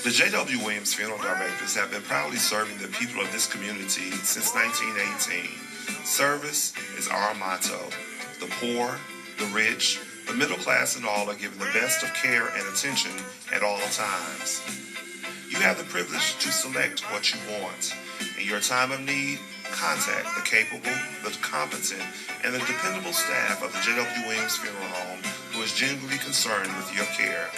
The J.W. Williams Funeral Directors have been proudly serving the people of this community since 1918. Service is our motto. The poor, the rich, the middle class and all are given the best of care and attention at all times. You have the privilege to select what you want. In your time of need, contact the capable, the competent, and the dependable staff of the J.W. Williams Funeral Home who is genuinely concerned with your care.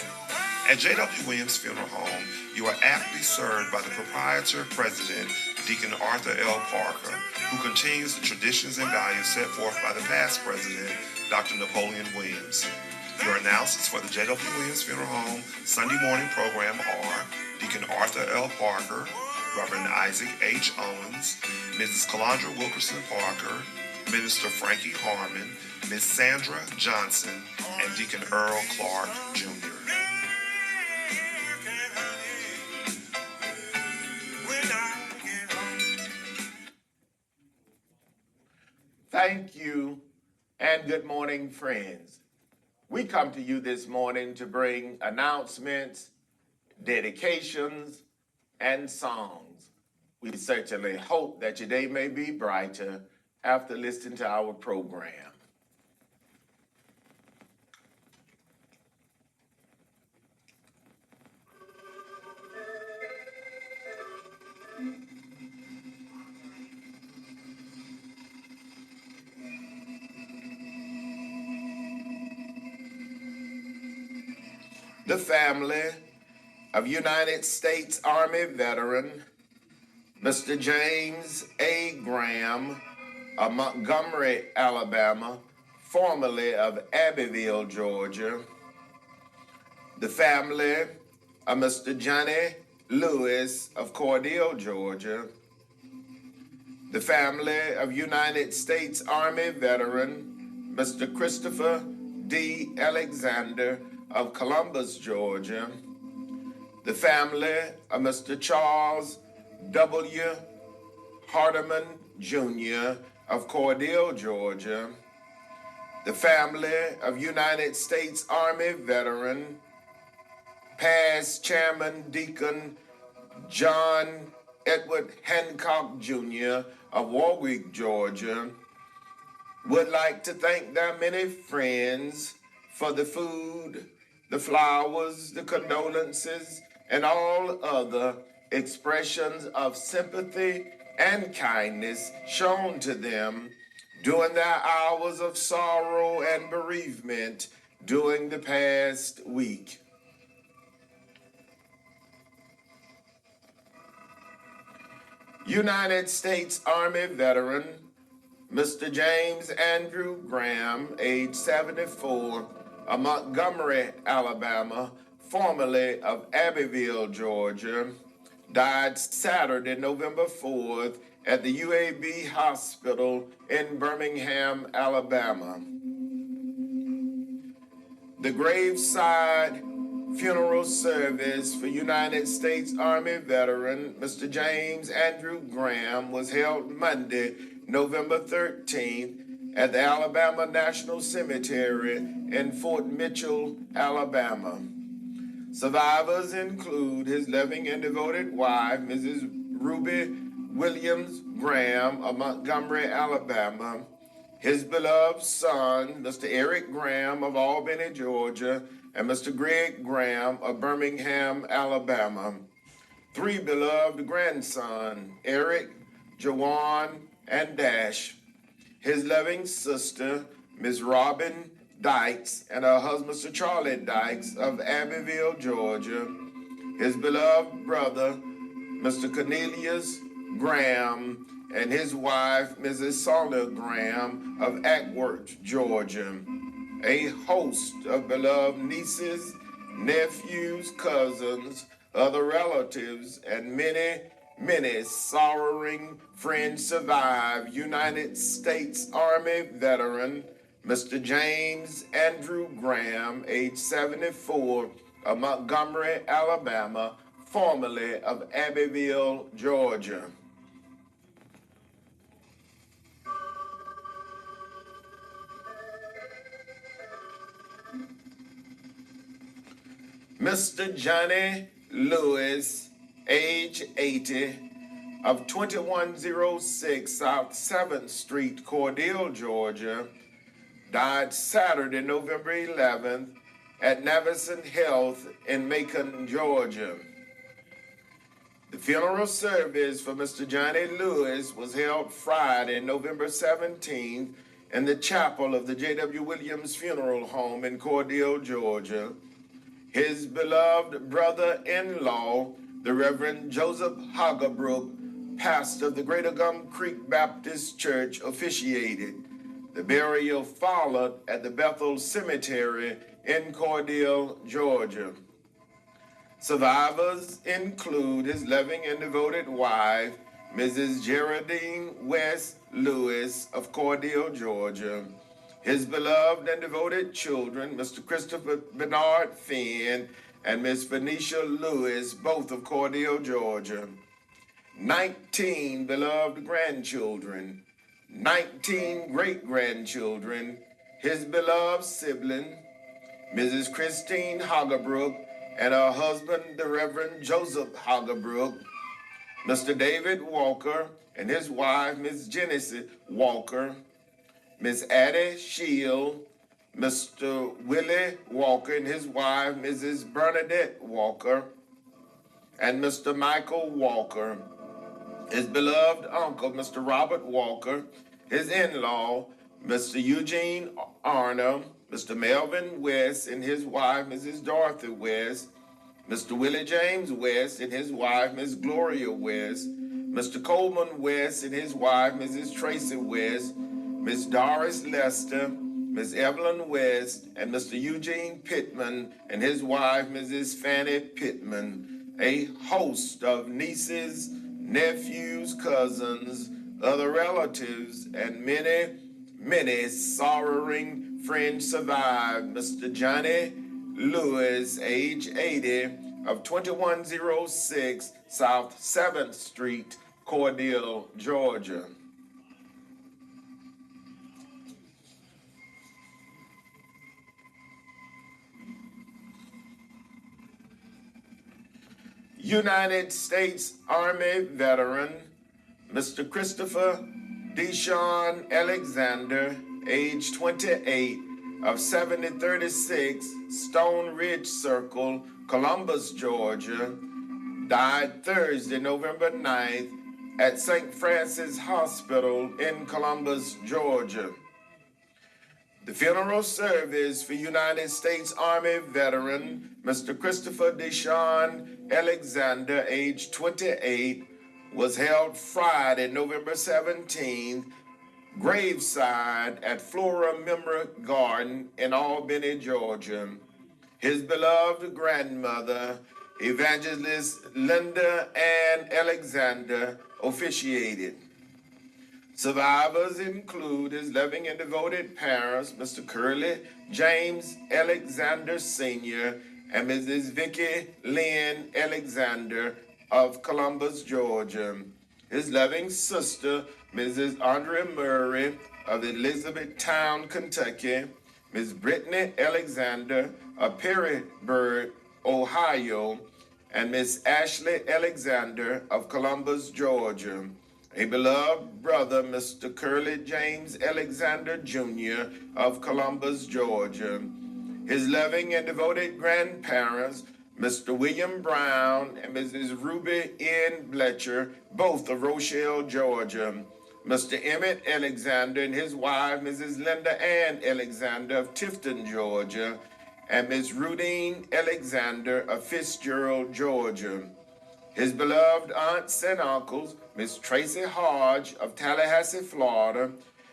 At J.W. Williams Funeral Home, you are aptly served by the proprietor, president, Deacon Arthur L. Parker, who continues the traditions and values set forth by the past president, Dr. Napoleon Williams. Your announcers for the J.W. Williams Funeral Home Sunday morning program are Deacon Arthur L. Parker, Reverend Isaac H. Owens, Mrs. Calandra Wilkerson Parker, Minister Frankie Harmon, Ms. Sandra Johnson, and Deacon Earl Clark, Jr. Thank you, and good morning, friends. We come to you this morning to bring announcements, dedications, and songs. We certainly hope that your day may be brighter after listening to our program. The family of United States Army veteran, Mr. James A. Graham of Montgomery, Alabama, formerly of Abbeville, Georgia. The family of Mr. Johnny Lewis of Cordele, Georgia. The family of United States Army veteran, Mr. Christopher D. Alexander of Columbus, Georgia. The family of Mr. Charles W. Hardeman, Jr. of Cordele, Georgia. The family of United States Army veteran, past Chairman Deacon John Edward Hancock, Jr. of Warwick, Georgia, would like to thank their many friends for the food, the flowers, the condolences, and all other expressions of sympathy and kindness shown to them during their hours of sorrow and bereavement during the past week. United States Army veteran, Mr. James Andrew Graham, age 74, of Montgomery, Alabama, formerly of Abbeville, Georgia, died Saturday, November 4th at the UAB Hospital in Birmingham, Alabama. The graveside funeral service for United States Army veteran Mr. James Andrew Graham was held Monday, November 13th at the Alabama National Cemetery in Fort Mitchell, Alabama. Survivors include his loving and devoted wife, Mrs. Ruby Williams Graham of Montgomery, Alabama, his beloved son, Mr. Eric Graham of Albany, Georgia, and Mr. Greg Graham of Birmingham, Alabama. Three beloved grandsons, Eric, Jawan, and Dash. His loving sister, Ms. Robin Dykes, and her husband, Mr. Charlie Dykes of Abbeville, Georgia. His beloved brother, Mr. Cornelius Graham, and his wife, Mrs. Sawyer Graham of Ackworth, Georgia. A host of beloved nieces, nephews, cousins, other relatives, and many sorrowing friends survive United States Army veteran Mr. James Andrew Graham, age 74, of Montgomery, Alabama, formerly of Abbeville, Georgia. Mr. Johnny Lewis, age 80, of 2106 South 7th Street, Cordele, Georgia, died Saturday, November 11th at Navison Health in Macon, Georgia. The funeral service for Mr. Johnny Lewis was held Friday, November 17th in the chapel of the J.W. Williams Funeral Home in Cordele, Georgia. His beloved brother-in-law, the Reverend Joseph Hagerbrook, pastor of the Greater Gum Creek Baptist Church, officiated. The burial followed at the Bethel Cemetery in Cordele, Georgia. Survivors include his loving and devoted wife, Mrs. Geraldine West Lewis of Cordele, Georgia, his beloved and devoted children, Mr. Christopher Bernard Finn and Miss Phoenicia Lewis, both of Cordele, Georgia, 19 beloved grandchildren, 19 great-grandchildren, his beloved sibling, Mrs. Christine Hagerbrook, and her husband, the Reverend Joseph Hagerbrook, Mr. David Walker and his wife, Miss Genesis Walker, Miss Addie Shield, Mr. Willie Walker and his wife, Mrs. Bernadette Walker, and Mr. Michael Walker, his beloved uncle, Mr. Robert Walker, his in-law, Mr. Eugene Arner, Mr. Melvin West and his wife, Mrs. Dorothy West, Mr. Willie James West and his wife, Miss Gloria West, Mr. Coleman West and his wife, Mrs. Tracy West, Miss Doris Lester, Miss Evelyn West, and Mr. Eugene Pittman and his wife, Mrs. Fanny Pittman, a host of nieces, nephews, cousins, other relatives, and many sorrowing friends survived Mr. Johnny Lewis, age 80, of 2106 South 7th Street, Cordele, Georgia. United States Army veteran, Mr. Christopher Deshawn Alexander, age 28, of 7036 Stone Ridge Circle, Columbus, Georgia, died Thursday, November 9th at St. Francis Hospital in Columbus, Georgia. The funeral service for United States Army veteran Mr. Christopher Deshawn Alexander, age 28, was held Friday, November 17th, graveside at Flora Memory Garden in Albany, Georgia. His beloved grandmother, Evangelist Linda Ann Alexander, officiated. Survivors include his loving and devoted parents, Mr. Curly James Alexander Sr. and Mrs. Vicki Lynn Alexander of Columbus, Georgia. His loving sister, Mrs. Andrea Murray of Elizabethtown, Kentucky, Miss Brittany Alexander of Perrysburg, Ohio, and Miss Ashley Alexander of Columbus, Georgia. A beloved brother, Mr. Curly James Alexander Jr. of Columbus, Georgia. His loving and devoted grandparents, Mr. William Brown and Mrs. Ruby N. Bletcher, both of Rochelle, Georgia. Mr. Emmett Alexander and his wife, Mrs. Linda Ann Alexander of Tifton, Georgia, and Miss Rudine Alexander of Fitzgerald, Georgia. His beloved aunts and uncles, Miss Tracy Hodge of Tallahassee, Florida,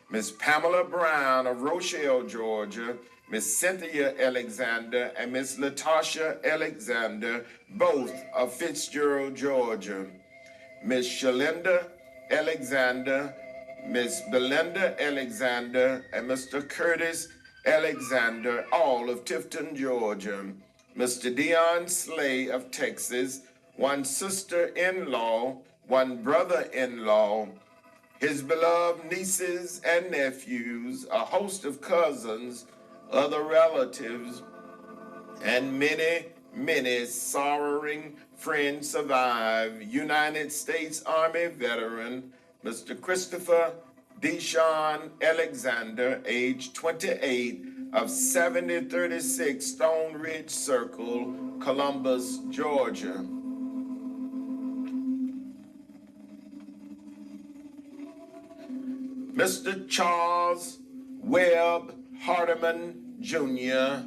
Miss Pamela Brown of Rochelle, Georgia, Miss Cynthia Alexander and Miss Latasha Alexander, both of Fitzgerald, Georgia. Miss Shalinda Alexander, Miss Belinda Alexander, and Mr. Curtis Alexander, all of Tifton, Georgia. Mr. Dion Slay of Texas, one sister-in-law, one brother-in-law, his beloved nieces and nephews, a host of cousins, other relatives, and many sorrowing friends survive. United States Army veteran, Mr. Christopher Deshaun Alexander, age 28, of 7036 Stone Ridge Circle, Columbus, Georgia. Mr. Charles Webb Hardiman Jr.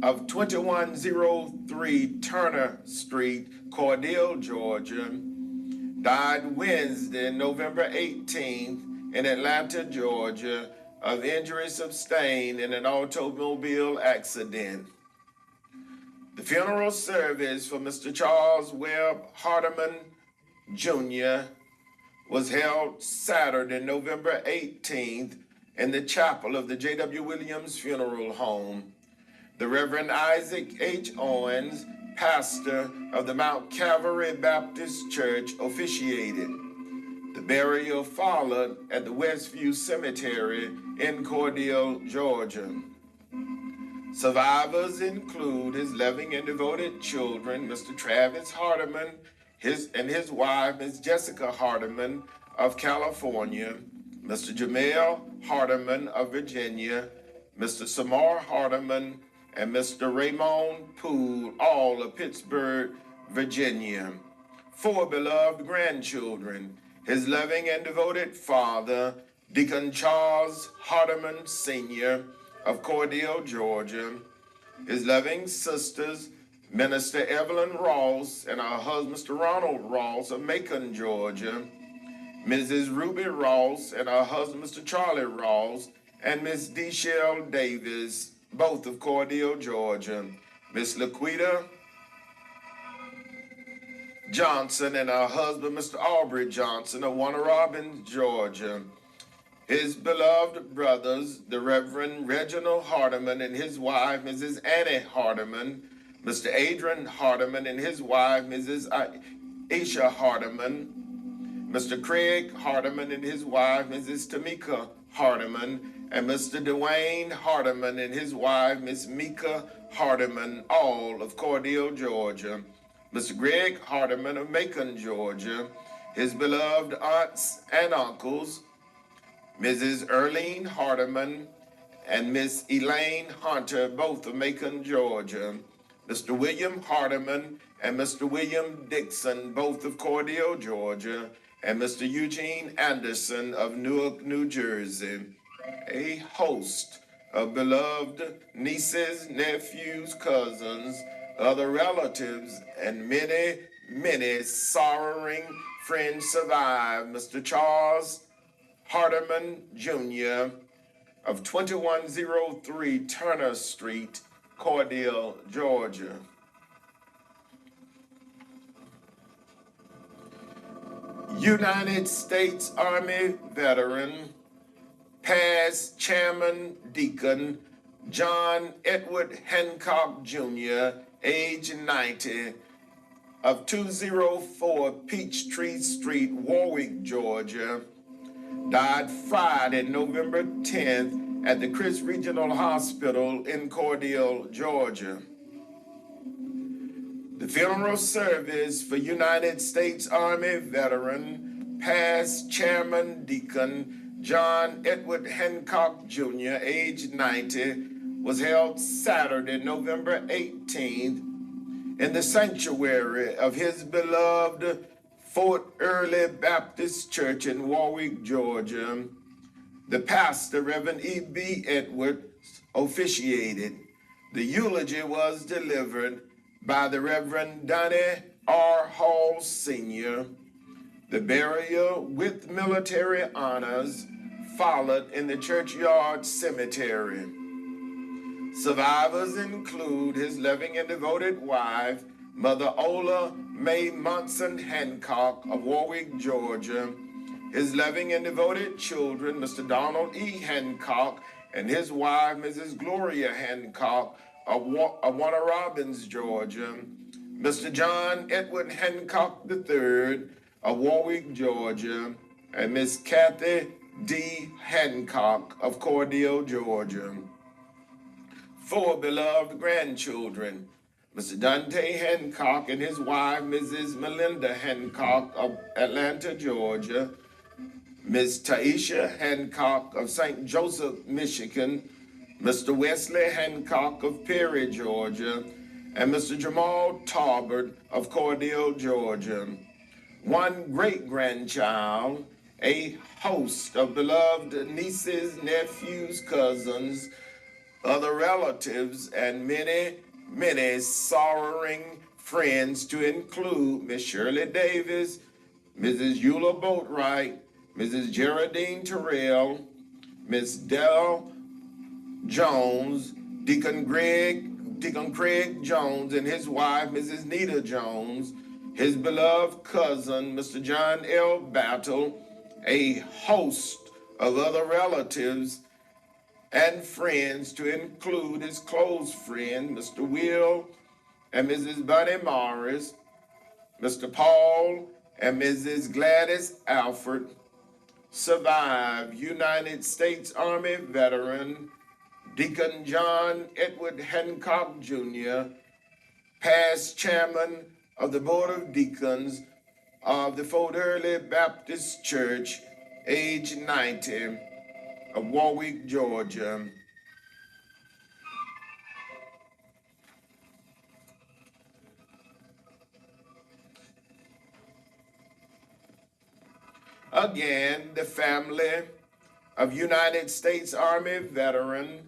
of 2103 Turner Street, Cordele, Georgia, died Wednesday, November 18th in Atlanta, Georgia, of injuries sustained in an automobile accident. The funeral service for Mr. Charles Webb Hardiman Jr. was held Saturday, November 18th in the chapel of the J.W. Williams Funeral Home. The Reverend Isaac H. Owens, pastor of the Mount Calvary Baptist Church, officiated. The burial followed at the Westview Cemetery in Cordele, Georgia. Survivors include his loving and devoted children, Mr. Travis Hardiman, and his wife, Ms. Jessica Hardiman of California, Mr. Jamel Hardiman of Virginia, Mr. Samar Hardiman, and Mr. Raymond Poole, all of Pittsburgh, Virginia. 4 beloved grandchildren, his loving and devoted father, Deacon Charles Hardiman Sr. of Cordele, Georgia, his loving sisters, Minister Evelyn Ross and her husband, Mr. Ronald Ross of Macon, Georgia, Mrs. Ruby Ross and her husband, Mr. Charlie Ross, and Miss Deshelle Davis, both of Cordele, Georgia, Miss Laquita Johnson and her husband, Mr. Aubrey Johnson of Warner Robins, Georgia, his beloved brothers, the Reverend Reginald Hardiman and his wife, Mrs. Annie Hardiman, Mr. Adrian Hardiman and his wife, Mrs. Aisha Hardiman, Mr. Craig Hardiman and his wife, Mrs. Tamika Hardiman, and Mr. Dwayne Hardiman and his wife, Miss Mika Hardiman, all of Cordele, Georgia, Mr. Greg Hardiman of Macon, Georgia, his beloved aunts and uncles, Mrs. Erlene Hardiman and Miss Elaine Hunter, both of Macon, Georgia, Mr. William Hardiman and Mr. William Dixon, both of Cordele, Georgia, and Mr. Eugene Anderson of Newark, New Jersey. A host of beloved nieces, nephews, cousins, other relatives, and many, many sorrowing friends survive. Mr. Charles Hardiman Jr. of 2103 Turner Street, Cordele, Georgia. United States Army veteran, past Chairman Deacon John Edward Hancock Jr., age 90, of 204 Peachtree Street, Warwick, Georgia, died Friday, November 10th at the Chris Regional Hospital in Cordele, Georgia. The funeral service for United States Army veteran, past Chairman Deacon John Edward Hancock Jr., age 90, was held Saturday, November 18th in the sanctuary of his beloved Fort Early Baptist Church in Warwick, Georgia. The pastor, Reverend E.B. Edwards, officiated. The eulogy was delivered by the Reverend Donnie R. Hall Sr. The burial with military honors followed in the churchyard cemetery. Survivors include his loving and devoted wife, Mother Ola Mae Monson Hancock of Warwick, Georgia, his loving and devoted children, Mr. Donald E. Hancock and his wife, Mrs. Gloria Hancock of Warner Robins, Georgia, Mr. John Edward Hancock III of Warwick, Georgia, and Miss Kathy D. Hancock of Cordele, Georgia. 4 beloved grandchildren, Mr. Dante Hancock and his wife, Mrs. Melinda Hancock of Atlanta, Georgia, Ms. Taisha Hancock of St. Joseph, Michigan, Mr. Wesley Hancock of Perry, Georgia, and Mr. Jamal Tarbert of Cordele, Georgia. One great-grandchild, a host of beloved nieces, nephews, cousins, other relatives, and many sorrowing friends, to include Miss Shirley Davis, Mrs. Eula Boatwright, Mrs. Geraldine Terrell, Miss Dell Jones, Deacon Craig Jones and his wife, Mrs. Nita Jones, his beloved cousin, Mr. John L. Battle, a host of other relatives and friends, to include his close friend, Mr. Will and Mrs. Bunny Morris, Mr. Paul and Mrs. Gladys Alford, survived United States Army veteran Deacon John Edward Hancock Jr., past chairman of the Board of Deacons of the Fort Early Baptist Church, age 90, of Warwick, Georgia. Again, the family of United States Army veteran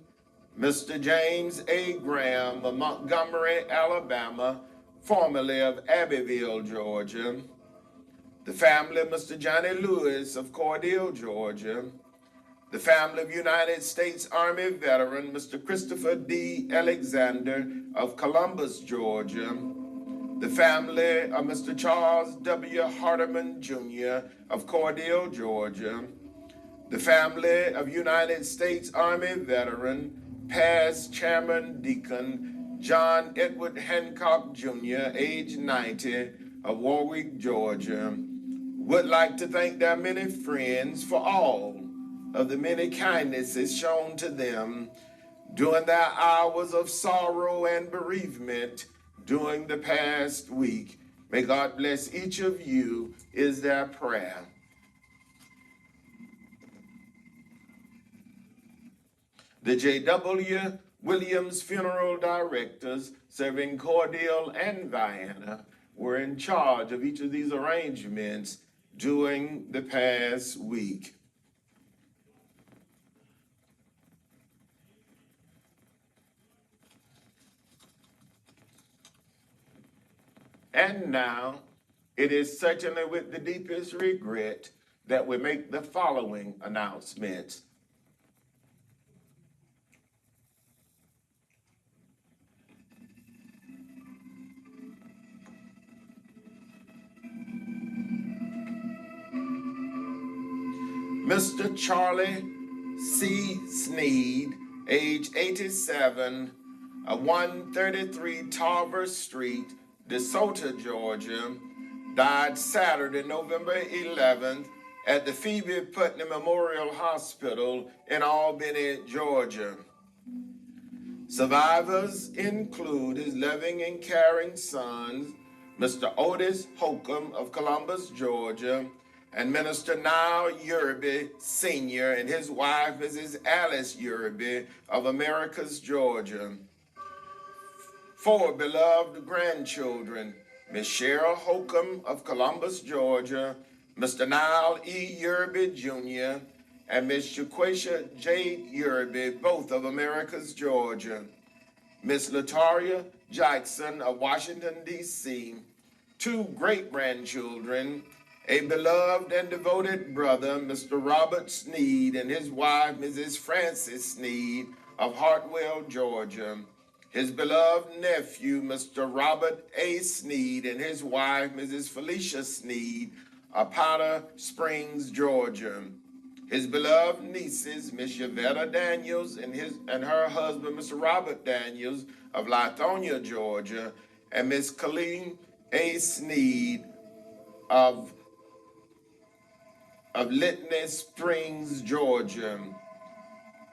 Mr. James A. Graham of Montgomery, Alabama, formerly of Abbeville, Georgia. The family of Mr. Johnny Lewis of Cordele, Georgia. The family of United States Army veteran Mr. Christopher D. Alexander of Columbus, Georgia. The family of Mr. Charles W. Hardeman Jr. of Cordele, Georgia. The family of United States Army veteran, past Chairman Deacon John Edward Hancock Jr., age 90, of Warwick, Georgia, would like to thank their many friends for all of the many kindnesses shown to them during their hours of sorrow and bereavement during the past week. May God bless each of you, is their prayer. The J.W. Williams funeral directors serving Cordele and Vienna were in charge of each of these arrangements during the past week. And now, it is certainly with the deepest regret that we make the following announcements. Mr. Charlie C. Sneed, age 87, of 133 Tarver Street, DeSoto, Georgia, died Saturday, November 11th at the Phoebe Putnam Memorial Hospital in Albany, Georgia. Survivors include his loving and caring sons, Mr. Otis Holcomb of Columbus, Georgia, and Minister Niall Yerby Sr. and his wife, Mrs. Alice Yerby of Americus, Georgia. 4 beloved grandchildren, Miss Cheryl Holcomb of Columbus, Georgia, Mr. Niall E. Yerby Jr., and Miss Shaquisha Jade Yerby, both of Americus, Georgia. Miss Lataria Jackson of Washington, D.C., 2 great-grandchildren, a beloved and devoted brother, Mr. Robert Sneed, and his wife, Mrs. Frances Sneed of Hartwell, Georgia. His beloved nephew, Mr. Robert A. Sneed, and his wife, Mrs. Felicia Sneed of Powder Springs, Georgia. His beloved nieces, Miss Yvetta Daniels and her husband, Mr. Robert Daniels of Lithonia, Georgia, and Miss Colleen A. Sneed of Litany Springs, Georgia.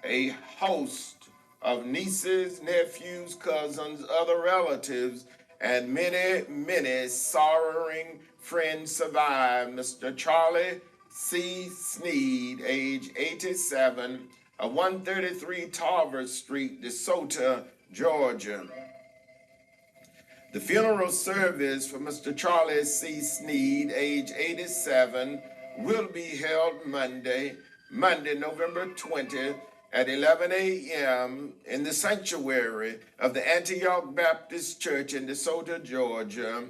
A host of nieces, nephews, cousins, other relatives, and many, many sorrowing friends survive. Mr. Charlie C. Sneed, age 87, of 133 Tarver Street, DeSoto, Georgia. The funeral service for Mr. Charlie C. Sneed, age 87, will be held Monday, November 20th at 11 a.m. in the sanctuary of the Antioch Baptist Church in DeSoto, Georgia.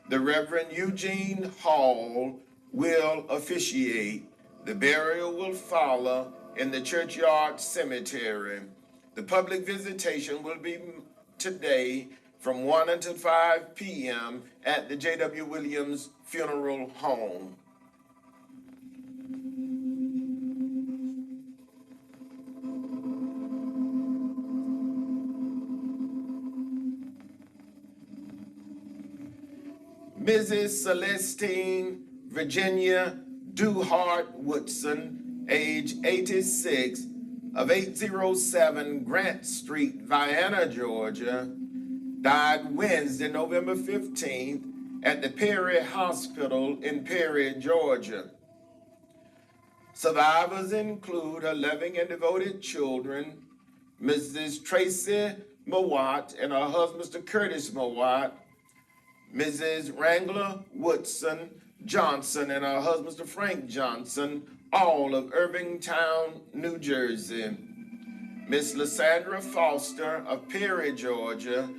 The Reverend Eugene Hall will officiate. The burial will follow in the churchyard cemetery. The public visitation will be today from 1 until 5 p.m. at the J.W. Williams Funeral Home. Mrs. Celestine Virginia Duhart Woodson, age 86, of 807 Grant Street, Vienna, Georgia, died Wednesday, November 15th at the Perry Hospital in Perry, Georgia. Survivors include her loving and devoted children, Mrs. Tracy Mowat and her husband, Mr. Curtis Mowat, Mrs. Wrangler Woodson Johnson and her husband, Mr. Frank Johnson, all of Irvingtown, New Jersey. Miss Lysandra Foster of Perry, Georgia.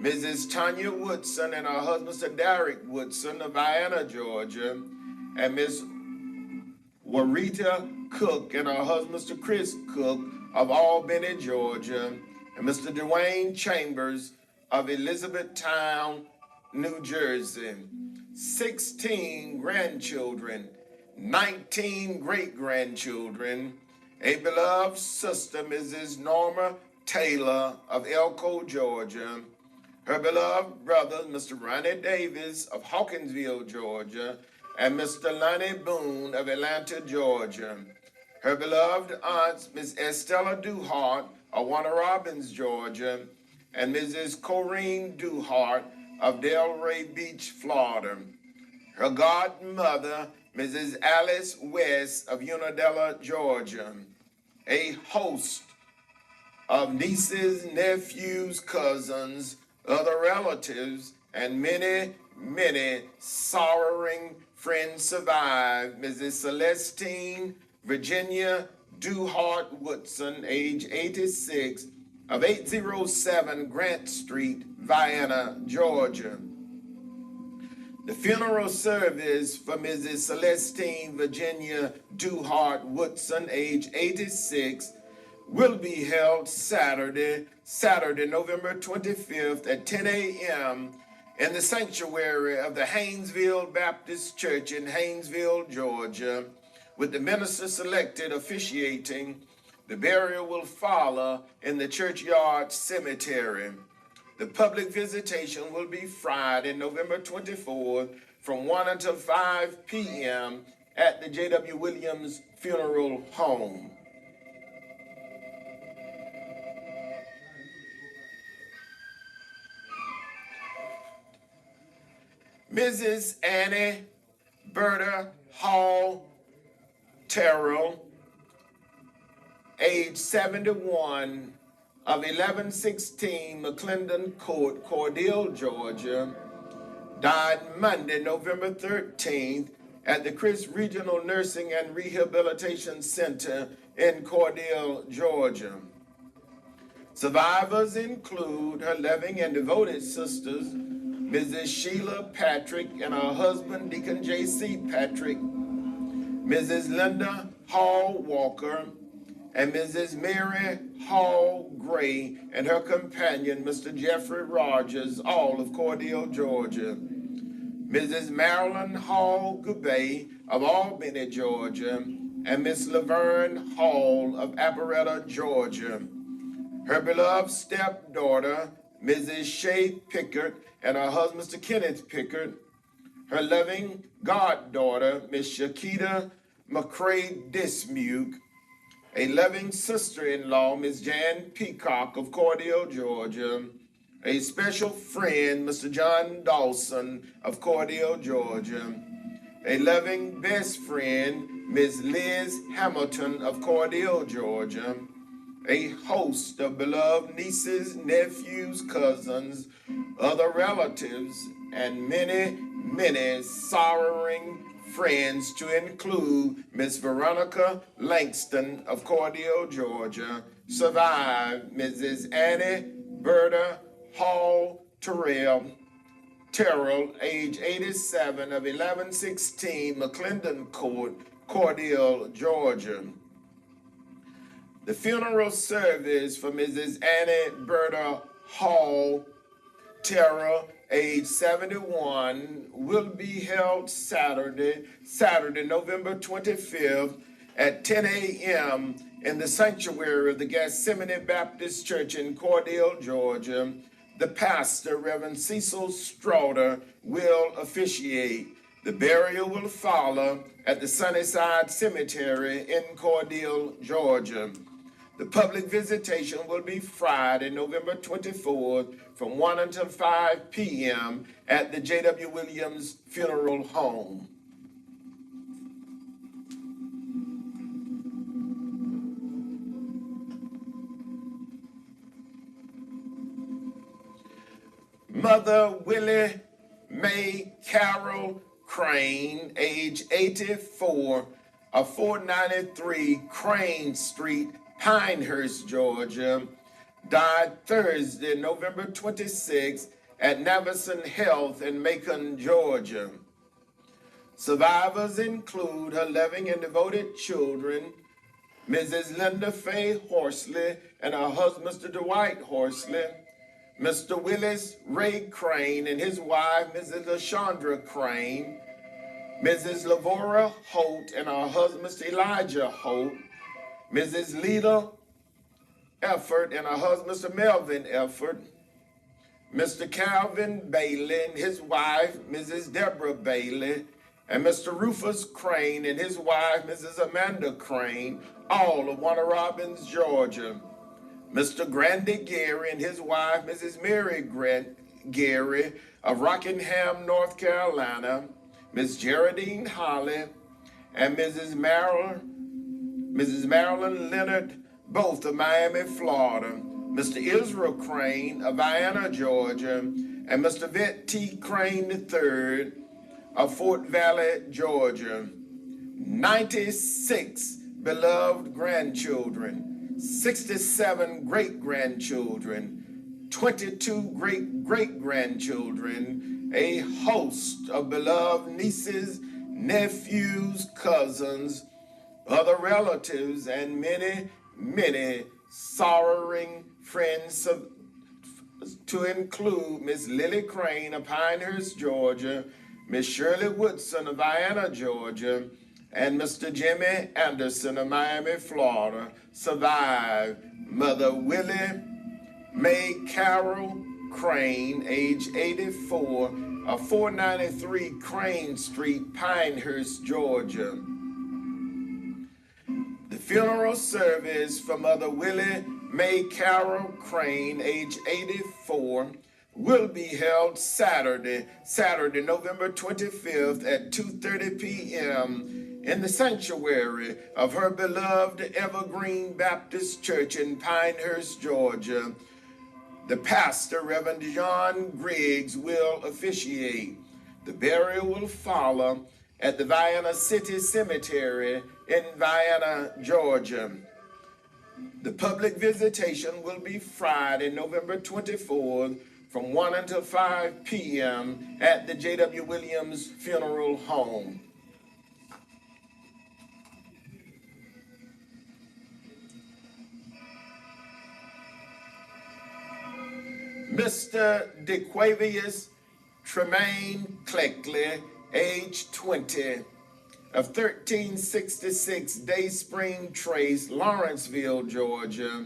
Mrs. Tanya Woodson and her husband, Mr. Derek Woodson of Vienna, Georgia. And Miss Warita Cook and her husband, Mr. Chris Cook of Albany, Georgia. And Mr. Dwayne Chambers of Elizabethtown, New Jersey. 16 grandchildren, 19 great-grandchildren, a beloved sister, Mrs. Norma Taylor of Elko, Georgia, her beloved brother, Mr. Ronnie Davis of Hawkinsville, Georgia, and Mr. Lonnie Boone of Atlanta, Georgia, her beloved aunts, Miss Estella Duhart of Warner Robins, Georgia, and Mrs. Corrine Duhart of Delray Beach, Florida. Her godmother, Mrs. Alice West of Unadilla, Georgia. A host of nieces, nephews, cousins, other relatives, and many, many sorrowing friends survive. Mrs. Celestine Virginia Duhart Woodson, age 86, of 807 Grant Street, Vienna, Georgia. The funeral service for Mrs. Celestine Virginia Duhart Woodson, age 86, will be held Saturday, November 25th at 10 a.m. in the sanctuary of the Haynesville Baptist Church in Haynesville, Georgia, with the minister selected officiating. The burial will follow in the churchyard cemetery. The public visitation will be Friday, November 24th, from 1 until 5 p.m. at the J.W. Williams Funeral Home. Mrs. Annie Berta Hall Terrell, age 71, of 1116 McClendon Court, Cordele, Georgia, died Monday, November 13th at the Chris Regional Nursing and Rehabilitation Center in Cordele, Georgia. Survivors include her loving and devoted sisters, Mrs. Sheila Patrick and her husband, Deacon J.C. Patrick, Mrs. Linda Hall Walker, and Mrs. Mary Hall Gray and her companion, Mr. Jeffrey Rogers, all of Cordele, Georgia. Mrs. Marilyn Hall Gubay of Albany, Georgia, and Miss Laverne Hall of Alpharetta, Georgia. Her beloved stepdaughter, Mrs. Shay Pickard, and her husband, Mr. Kenneth Pickard. Her loving goddaughter, Miss Shakita McCrae Dismuke. A loving sister-in-law, Miss Jan Peacock of Cordele, Georgia. A special friend, Mr. John Dawson of Cordele, Georgia. A loving best friend, Ms. Liz Hamilton of Cordele, Georgia. A host of beloved nieces, nephews, cousins, other relatives, and many, many sorrowing friends to include Miss Veronica Langston of Cordele, Georgia. Survived Mrs. Annie Berta Hall Terrell, age 87 of 1116 McClendon Court, Cordele, Georgia. The funeral service for Mrs. Annie Berta Hall Terrell, age 71, will be held Saturday, November 25th at 10 a.m. in the sanctuary of the Gethsemane Baptist Church in Cordele, Georgia. The pastor, Reverend Cecil Straughter, will officiate. The burial will follow at the Sunnyside Cemetery in Cordele, Georgia. The public visitation will be Friday, November 24th from 1 until 5 p.m. at the J.W. Williams Funeral Home. Mother Willie Mae Carol Crane, age 84, of 493 Crane Street, Pinehurst, Georgia, died Thursday, November 26, at Navison Health in Macon, Georgia. Survivors include her loving and devoted children, Mrs. Linda Faye Horsley and her husband, Mr. Dwight Horsley, Mr. Willis Ray Crane and his wife, Mrs. LaShondra Crane, Mrs. Lavora Holt and her husband, Mr. Elijah Holt, Mrs. Lita Effort and her husband, Mr. Melvin Effort, Mr. Calvin Bailey and his wife, Mrs. Deborah Bailey, and Mr. Rufus Crane and his wife, Mrs. Amanda Crane, all of Warner Robins, Georgia. Mr. Grandy Gary and his wife, Mrs. Mary Gary of Rockingham, North Carolina, Miss Geraldine Holly, and Mrs. Marilyn Leonard, both of Miami, Florida, Mr. Israel Crane of Vienna, Georgia, and Mr. Vet T. Crane III of Fort Valley, Georgia. 96 beloved grandchildren, 67 great-grandchildren, 22 great-great-grandchildren, a host of beloved nieces, nephews, cousins, other relatives, and many, many sorrowing friends to include Miss Lily Crane of Pinehurst, Georgia, Miss Shirley Woodson of Vienna, Georgia, and Mr. Jimmy Anderson of Miami, Florida. Survived Mother Willie Mae Carol Crane, age 84, of 493 Crane Street, Pinehurst, Georgia. The funeral service for Mother Willie Mae Carol Crane, age 84, will be held Saturday, November 25th at 2:30 p.m. in the sanctuary of her beloved Evergreen Baptist Church in Pinehurst, Georgia. The pastor, Reverend John Griggs, will officiate. The burial will follow at the Vienna City Cemetery in Vienna, Georgia. The public visitation will be Friday, November 24th from 1 until 5 p.m. at the J.W. Williams Funeral Home. Mr. DeQuavius Tremaine Cleckley, age 20, of 1366 Dayspring Trace, Lawrenceville, Georgia,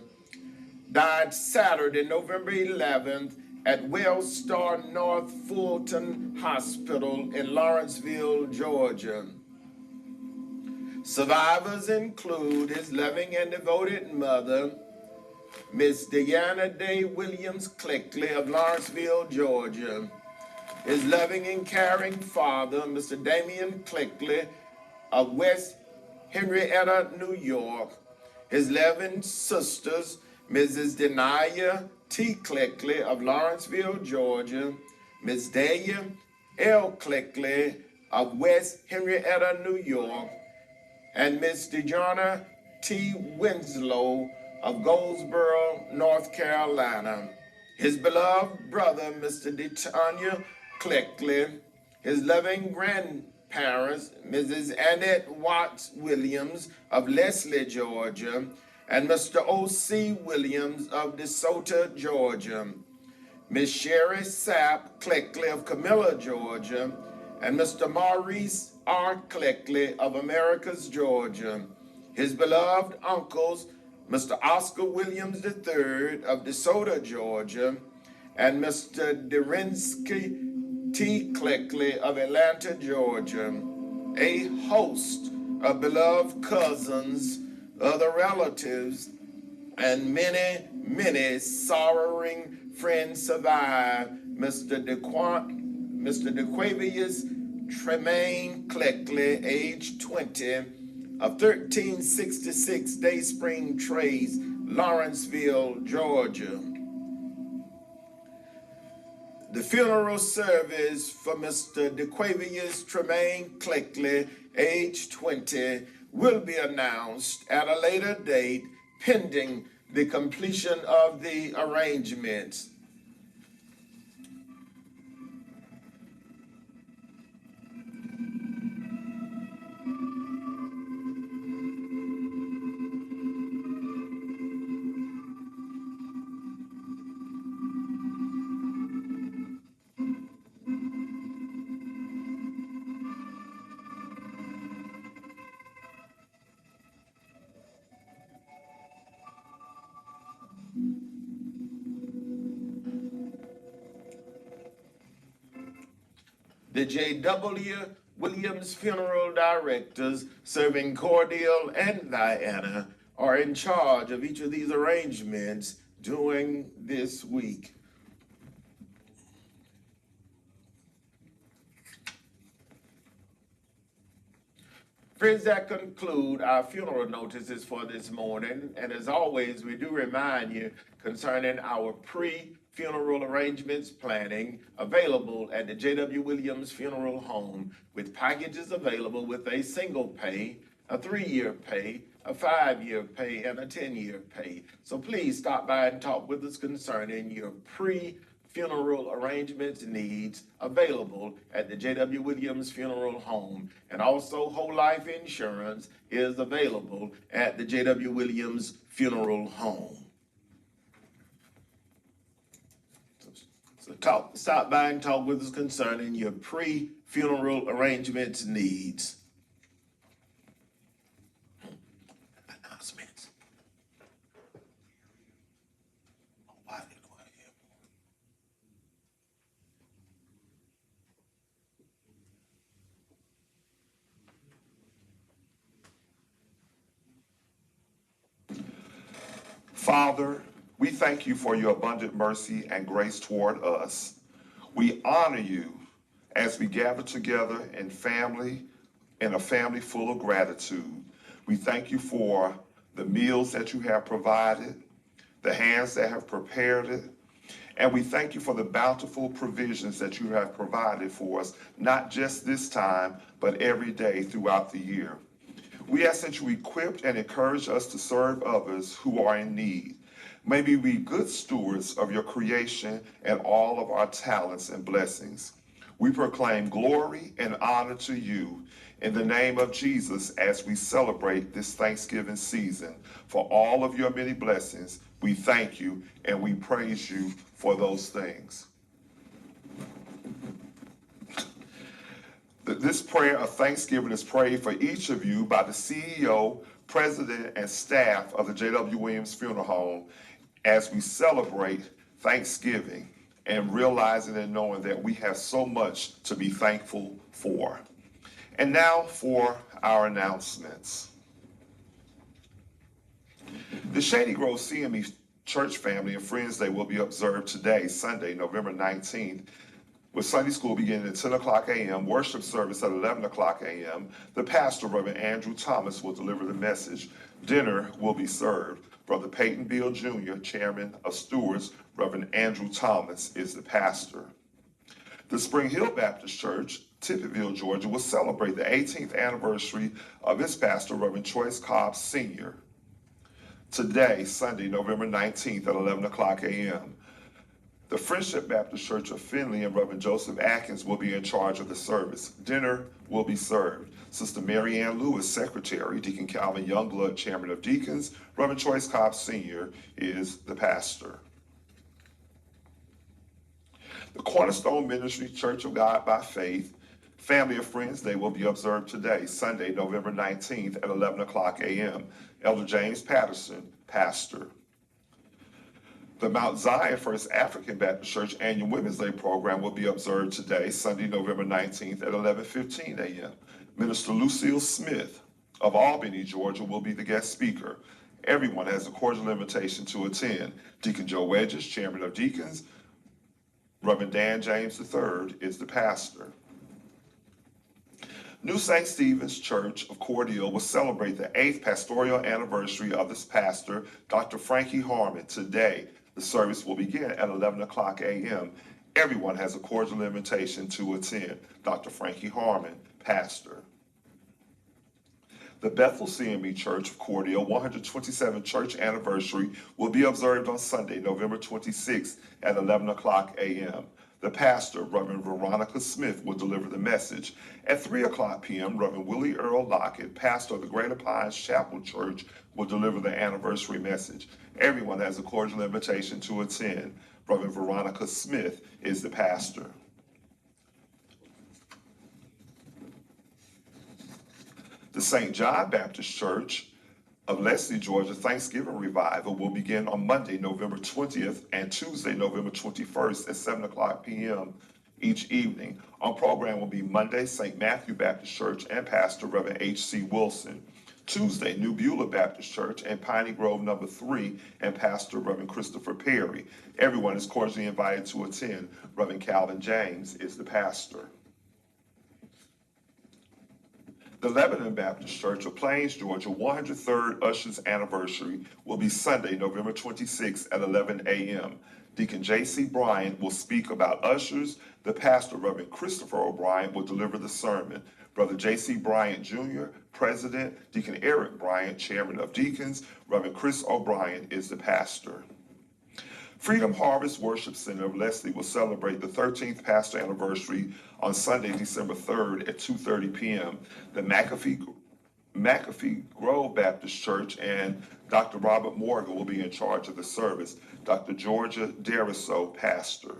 died Saturday, November 11th at Wellstar North Fulton Hospital in Lawrenceville, Georgia. Survivors include his loving and devoted mother, Miss Diana Day Williams Cleckley of Lawrenceville, Georgia. His loving and caring father, Mr. Damian Cleckley of West Henrietta, New York. His loving sisters, Mrs. Denia T. Cleckley of Lawrenceville, Georgia. Miss Dahlia L. Cleckley of West Henrietta, New York. And Miss DeJohna T. Winslow of Goldsboro, North Carolina. His beloved brother, Mr. DeTanya Cleckley. His loving grandparents, Mrs. Annette Watts Williams of Leslie, Georgia, and Mr. O.C. Williams of DeSoto, Georgia. Miss Sherry Sapp Cleckley of Camilla, Georgia, and Mr. Maurice R. Cleckley of Americus, Georgia. His beloved uncles, Mr. Oscar Williams III of DeSoto, Georgia, and Mr. Derinsky T. Cleckley of Atlanta, Georgia. A host of beloved cousins, other relatives, and many, many sorrowing friends survive Mr. DeQuavius Tremaine Cleckley, age 20, of 1366 Dayspring Trace, Lawrenceville, Georgia. The funeral service for Mr. DeQuavius Tremaine Cleckley, age 20, will be announced at a later date pending the completion of the arrangements. The J.W. Williams Funeral Directors, serving Cordele and Vienna, are in charge of each of these arrangements during this week. Friends, that conclude our funeral notices for this morning. And as always, we do remind you concerning our pre-funeral arrangements planning available at the J.W. Williams Funeral Home, with packages available with a single pay, a 3-year pay, a 5-year pay, and a 10-year pay. So please stop by and talk with us concerning your pre-funeral arrangements needs available at the J.W. Williams Funeral Home. And also whole life insurance is available at the J.W. Williams Funeral Home. So stop by and talk with us concerning your pre-funeral arrangements needs. Announcements. Father, we thank you for your abundant mercy and grace toward us. We honor you as we gather together in a family full of gratitude. We thank you for the meals that you have provided, the hands that have prepared it, and we thank you for the bountiful provisions that you have provided for us, not just this time, but every day throughout the year. We ask that you equip and encourage us to serve others who are in need. May we be good stewards of your creation and all of our talents and blessings. We proclaim glory and honor to you in the name of Jesus as we celebrate this Thanksgiving season. For all of your many blessings, we thank you and we praise you for those things. This prayer of thanksgiving is prayed for each of you by the CEO, president, and staff of the J.W. Williams Funeral Home as we celebrate Thanksgiving and realizing and knowing that we have so much to be thankful for. And now for our announcements. The Shady Grove CME Church Family and Friends Day will be observed today, Sunday, November 19th, with Sunday school beginning at 10 o'clock a.m., worship service at 11 o'clock a.m. The pastor, Reverend Andrew Thomas, will deliver the message. Dinner will be served. Brother Peyton Beal Jr., Chairman of Stewards, Reverend Andrew Thomas, is the pastor. The Spring Hill Baptist Church, Tippettville, Georgia, will celebrate the 18th anniversary of its pastor, Reverend Choice Cobb Sr. Today, Sunday, November 19th at 11 o'clock a.m. The Friendship Baptist Church of Findlay and Reverend Joseph Atkins will be in charge of the service. Dinner will be served. Sister Mary Ann Lewis, Secretary, Deacon Calvin Youngblood, Chairman of Deacons, Reverend Choice Cobb Sr. is the pastor. The Cornerstone Ministry Church of God by Faith Family of Friends Day will be observed today, Sunday, November 19th at 11 o'clock a.m. Elder James Patterson, pastor. The Mount Zion First African Baptist Church Annual Women's Day program will be observed today, Sunday, November 19th at 11:15 a.m. Minister Lucille Smith of Albany, Georgia, will be the guest speaker. Everyone has a cordial invitation to attend. Deacon Joe Wedges, Chairman of Deacons, Reverend Dan James III is the pastor. New St. Stephen's Church of Cordele will celebrate the 8th pastoral anniversary of this pastor, Dr. Frankie Harmon, today. The service will begin at 11 o'clock a.m. Everyone has a cordial invitation to attend. Dr. Frankie Harmon, pastor. The Bethel CME Church of Cordele 127th church anniversary will be observed on Sunday, November 26th at 11 o'clock a.m. The pastor, Reverend Veronica Smith, will deliver the message. At 3 o'clock p.m., Reverend Willie Earl Lockett, pastor of the Greater Pines Chapel Church, will deliver the anniversary message. Everyone has a cordial invitation to attend. Reverend Veronica Smith is the pastor. The St. John Baptist Church of Leslie, Georgia Thanksgiving Revival will begin on Monday, November 20th and Tuesday, November 21st at 7 o'clock p.m. each evening. On program will be Monday, St. Matthew Baptist Church and Pastor Reverend H.C. Wilson. Tuesday, New Beulah Baptist Church and Piney Grove number 3 and Pastor Reverend Christopher Perry. Everyone is cordially invited to attend. Reverend Calvin James is the pastor. The Lebanon Baptist Church of Plains, Georgia 103rd Ushers Anniversary will be Sunday, November 26th at 11 a.m. Deacon J.C. Bryant will speak about ushers. The pastor, Reverend Christopher O'Brien, will deliver the sermon. Brother J.C. Bryant Jr., President, Deacon Eric Bryant, Chairman of Deacons, Reverend Chris O'Brien is the pastor. Freedom Harvest Worship Center of Leslie will celebrate the 13th pastor anniversary on Sunday, December 3rd at 2:30 p.m. The McAfee Grove Baptist Church and Dr. Robert Morgan will be in charge of the service. Dr. Georgia Deriso, pastor.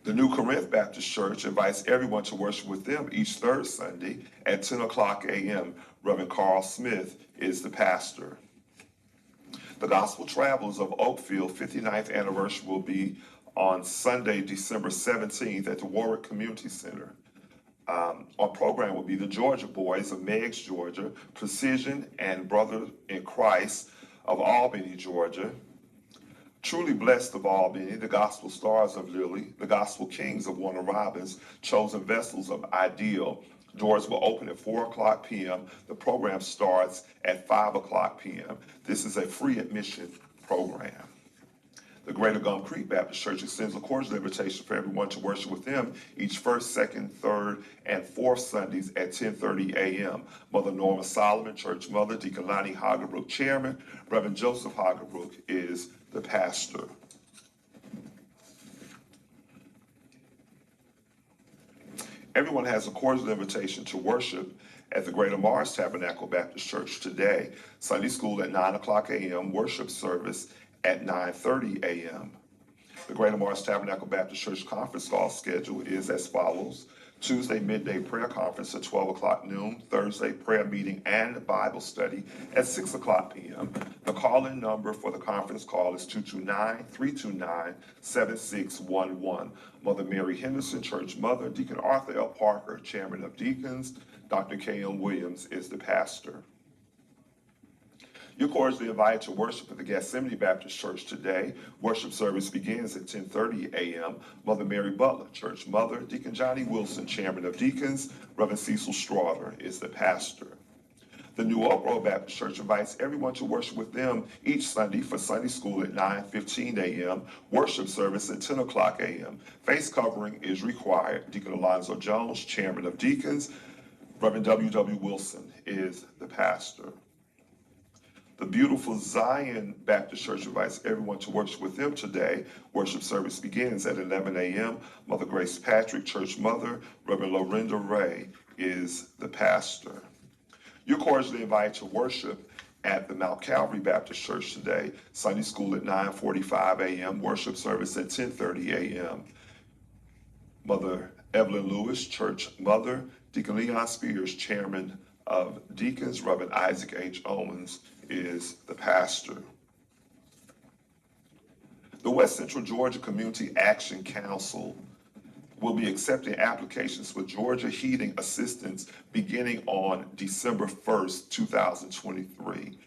The New Corinth Baptist Church invites everyone to worship with them each third Sunday at 10 o'clock a.m. Reverend Carl Smith is the pastor. The Gospel Travelers of Oakfield 59th anniversary will be on Sunday, December 17th at the Warwick Community Center. Our program will be the Georgia Boys of Meigs, Georgia, Precision and Brother in Christ of Albany, Georgia, Truly Blessed of Albany, the Gospel Stars of Lilly, the Gospel Kings of Warner Robins, Chosen Vessels of Ideal. Doors will open at 4 o'clock p.m. The program starts at 5 o'clock p.m. This is a free admission program. The Greater Gum Creek Baptist Church extends a cordial invitation for everyone to worship with them each first, second, third, and fourth Sundays at 10:30 a.m. Mother Norma Solomon, Church Mother, Deacon Lonnie Hagerbrook, Chairman, Reverend Joseph Hagerbrook is the pastor. Everyone has a cordial invitation to worship at the Greater Mars Tabernacle Baptist Church today. Sunday school at 9 o'clock a.m., worship service at 9:30 a.m. The Greater Mars Tabernacle Baptist Church conference call schedule is as follows. Tuesday midday prayer conference at 12 o'clock noon, Thursday prayer meeting and Bible study at 6 o'clock p.m. The call-in number for the conference call is 229-329-7611. Mother Mary Henderson, Church Mother, Deacon Arthur L. Parker, Chairman of Deacons, Dr. K.M. Williams is the pastor. You're cordially invited to worship at the Gethsemane Baptist Church today. Worship service begins at 10:30 a.m. Mother Mary Butler, Church Mother, Deacon Johnny Wilson, Chairman of Deacons, Reverend Cecil Strother is the pastor. The New Oak Road Baptist Church invites everyone to worship with them each Sunday for Sunday school at 9:15 a.m., worship service at 10 o'clock a.m. Face covering is required. Deacon Alonzo Jones, Chairman of Deacons, Reverend W.W. Wilson is the pastor. The beautiful Zion Baptist Church invites everyone to worship with them today. Worship service begins at 11 a.m. Mother Grace Patrick, Church Mother, Reverend Lorinda Ray is the pastor. You're cordially invited to worship at the Mount Calvary Baptist Church today. Sunday school at 9:45 a.m. Worship service at 10:30 a.m. Mother Evelyn Lewis, Church Mother, Deacon Leon Spears, Chairman of Deacons, Reverend Isaac H. Owens is the pastor. The West Central Georgia Community Action Council will be accepting applications for Georgia heating assistance beginning on December 1st, 2023.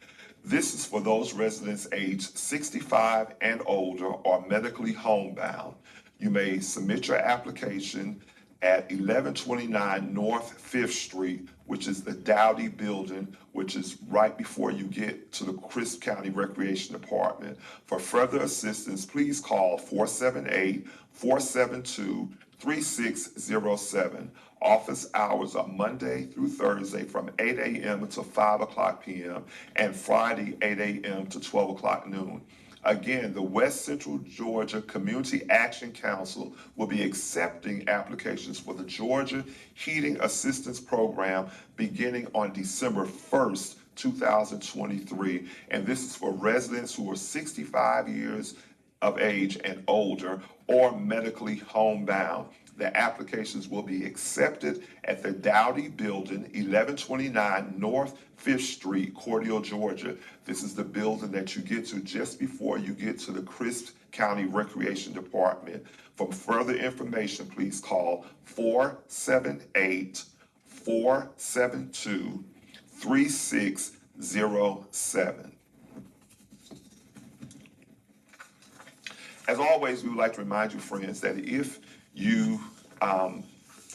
This is for those residents aged 65 and older or medically homebound. You may submit your application at 1129 North 5th Street, which is the Dowdy building, which is right before you get to the Crisp County Recreation Department. For further assistance, please call 478-472-3607. Office hours are Monday through Thursday from 8 a.m. until 5 o'clock p.m. and Friday 8 a.m. to 12 o'clock noon. Again, the West Central Georgia Community Action Council will be accepting applications for the Georgia Heating Assistance Program beginning on December 1st, 2023. And this is for residents who are 65 years of age and older or medically homebound. The applications will be accepted at the Dowdy Building, 1129 North 5th Street, Cordial, Georgia. This is the building that you get to just before you get to the Crisp County Recreation Department. For further information, please call 478-472-3607. As always, we would like to remind you, friends, that if you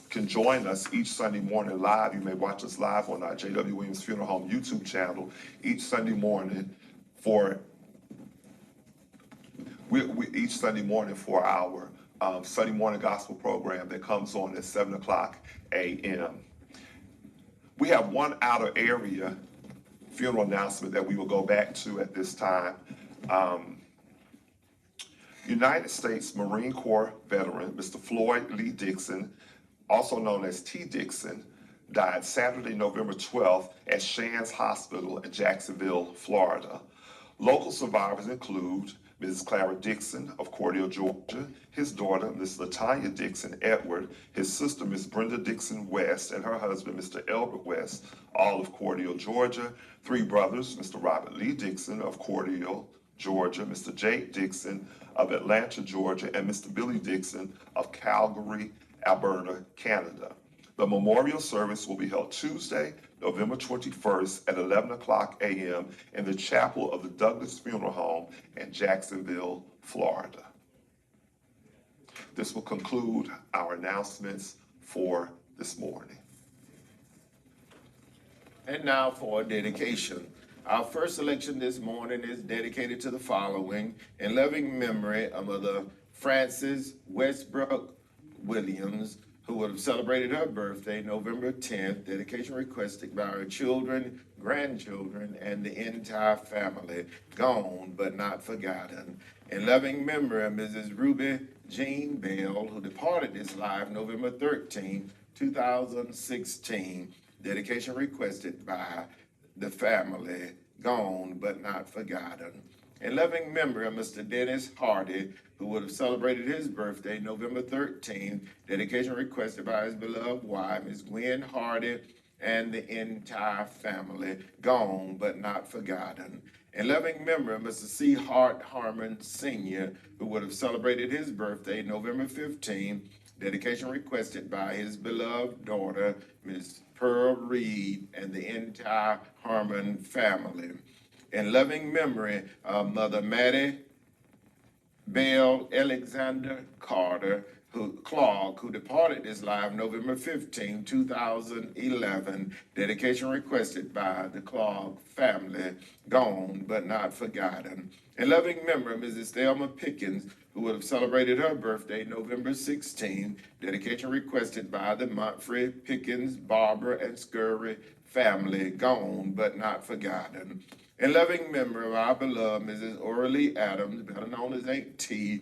can join us each Sunday morning live, you may watch us live on our J.W. Williams Funeral Home YouTube channel each Sunday morning for our Sunday morning gospel program that comes on at 7 o'clock a.m. We have one outer area funeral announcement that we will go back to at this time. United States Marine Corps veteran, Mr. Floyd Lee Dixon, also known as T. Dixon, died Saturday, November 12th at Shands Hospital in Jacksonville, Florida. Local survivors include Mrs. Clara Dixon of Cordial, Georgia, his daughter, Ms. Latanya Dixon Edward, his sister, Ms. Brenda Dixon West, and her husband, Mr. Elbert West, all of Cordial, Georgia. Three brothers, Mr. Robert Lee Dixon of Cordial, Georgia, Mr. Jake Dixon of Atlanta, Georgia, and Mr. Billy Dixon of Calgary, Alberta, Canada. The memorial service will be held Tuesday, November 21st at 11 o'clock a.m. in the chapel of the Douglas Funeral Home in Jacksonville, Florida. This will conclude our announcements for this morning. And now for a dedication. Our first selection this morning is dedicated to the following: in loving memory of Mother Frances Westbrook Williams, who would have celebrated her birthday November 10th. Dedication requested by her children, grandchildren, and the entire family, gone but not forgotten. In loving memory of Mrs. Ruby Jean Bell, who departed this life November 13th, 2016. Dedication requested by the family, gone but not forgotten. In loving memory of Mr. Dennis Hardy, who would have celebrated his birthday November 13th, dedication requested by his beloved wife, Ms. Gwen Hardy, and the entire family, gone but not forgotten. In loving memory of Mr. C. Hart Harmon Sr., who would have celebrated his birthday November 15th, dedication requested by his beloved daughter, Ms. Pearl Reed, and the entire Harmon family. In loving memory of Mother Maddie Bell Alexander Carter, Clark, who departed this life November 15, 2011, dedication requested by the Clark family, gone but not forgotten. In loving memory of Mrs. Thelma Pickens, who would have celebrated her birthday November 16, dedication requested by the Montfrey, Pickens, Barber, and Scurry family, gone but not forgotten. In loving memory of our beloved Mrs. Orly Adams, better known as Aunt T,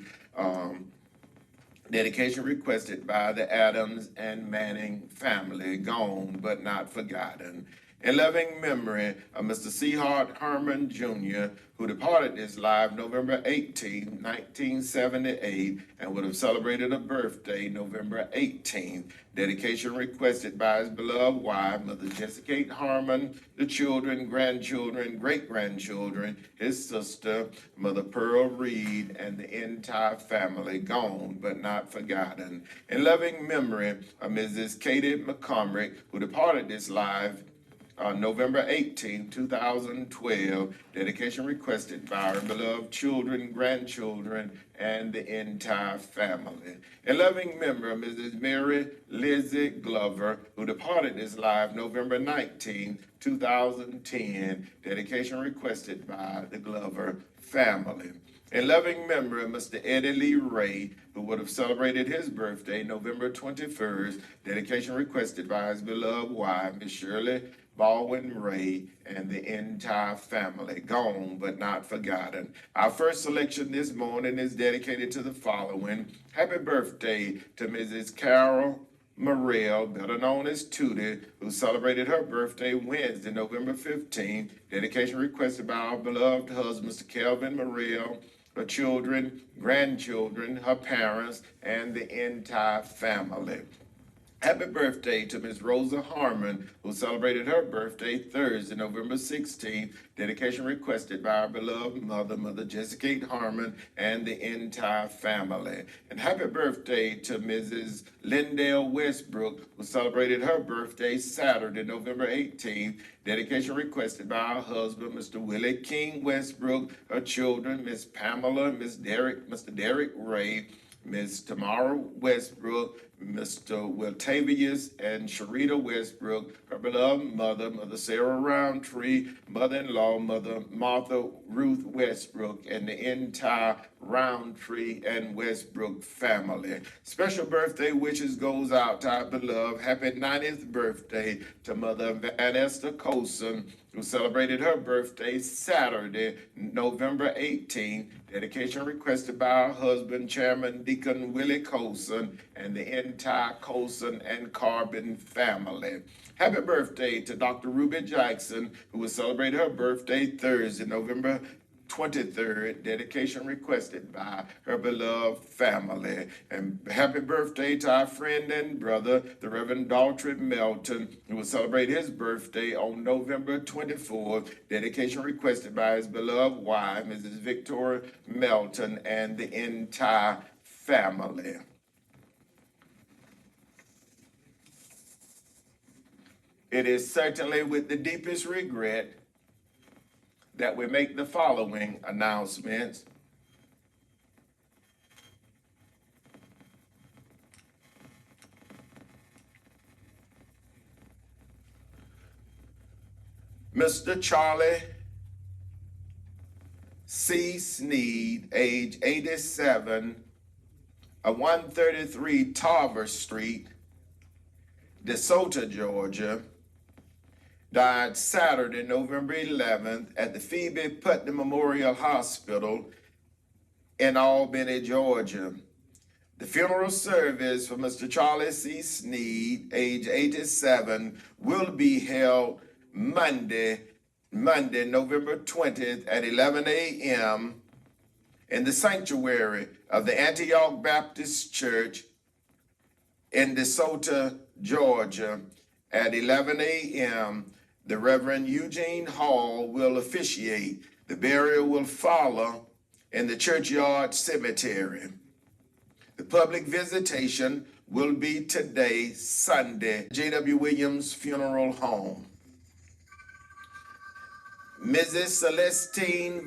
dedication requested by the Adams and Manning family, gone but not forgotten. In loving memory of Mr. C. Hart Herman Jr., who departed this life November 18, 1978, and would have celebrated a birthday November 18th. Dedication requested by his beloved wife, Mother Jessica Kate Harmon, the children, grandchildren, great-grandchildren, his sister, Mother Pearl Reed, and the entire family, gone but not forgotten. In loving memory of Mrs. Katie McCormick, who departed this life November 18, 2012, dedication requested by our beloved children, grandchildren, and the entire family. In loving memory of Mrs. Mary Lizzie Glover, who departed this life November 19, 2010, dedication requested by the Glover family. In loving memory of Mr. Eddie Lee Ray, who would have celebrated his birthday November 21st, dedication requested by his beloved wife, Miss Shirley Baldwin Ray, and the entire family, gone but not forgotten. Our first selection this morning is dedicated to the following. Happy birthday to Mrs. Carol Morrell, better known as Tootie, who celebrated her birthday Wednesday, November 15th. Dedication requested by our beloved husband, Mr. Kelvin Morrell, her children, grandchildren, her parents, and the entire family. Happy birthday to Miss Rosa Harmon, who celebrated her birthday Thursday, November 16th. Dedication requested by our beloved mother, Mother Jessica Kate Harmon, and the entire family. And happy birthday to Mrs. Lindale Westbrook, who celebrated her birthday Saturday, November 18th. Dedication requested by our husband, Mr. Willie King Westbrook, her children, Miss Pamela, Mr. Derek Ray, Ms. Tamara Westbrook, Mr. Wiltavius and Sharita Westbrook, her beloved mother, Mother Sarah Roundtree, mother-in-law, Mother Martha Ruth Westbrook, and the entire Roundtree and Westbrook family. Special birthday wishes goes out to our beloved happy 90th birthday to Mother Van Esther Colson, who celebrated her birthday Saturday, November 18th. Dedication requested by our husband, Chairman Deacon Willie Colson, and the entire Colson and Carbon family. Happy birthday to Dr. Ruby Jackson, who will celebrate her birthday Thursday, November 23rd, dedication requested by her beloved family. And happy birthday to our friend and brother, the Reverend Daltrey Melton, who will celebrate his birthday on November 24th, dedication requested by his beloved wife, Mrs. Victoria Melton, and the entire family. It is certainly with the deepest regret that we make the following announcements. Mr. Charlie C. Sneed, age 87, of 133 Tarver Street, DeSoto, Georgia, died Saturday, November 11th at the Phoebe Putnam Memorial Hospital in Albany, Georgia. The funeral service for Mr. Charlie C. Sneed, age 87, will be held Monday, Monday, November 20th at 11 a.m. in the sanctuary of the Antioch Baptist Church in DeSoto, Georgia at 11 a.m. The Reverend Eugene Hall will officiate. The burial will follow in the churchyard cemetery. The public visitation will be today, Sunday, J.W. Williams Funeral Home. Mrs. Celestine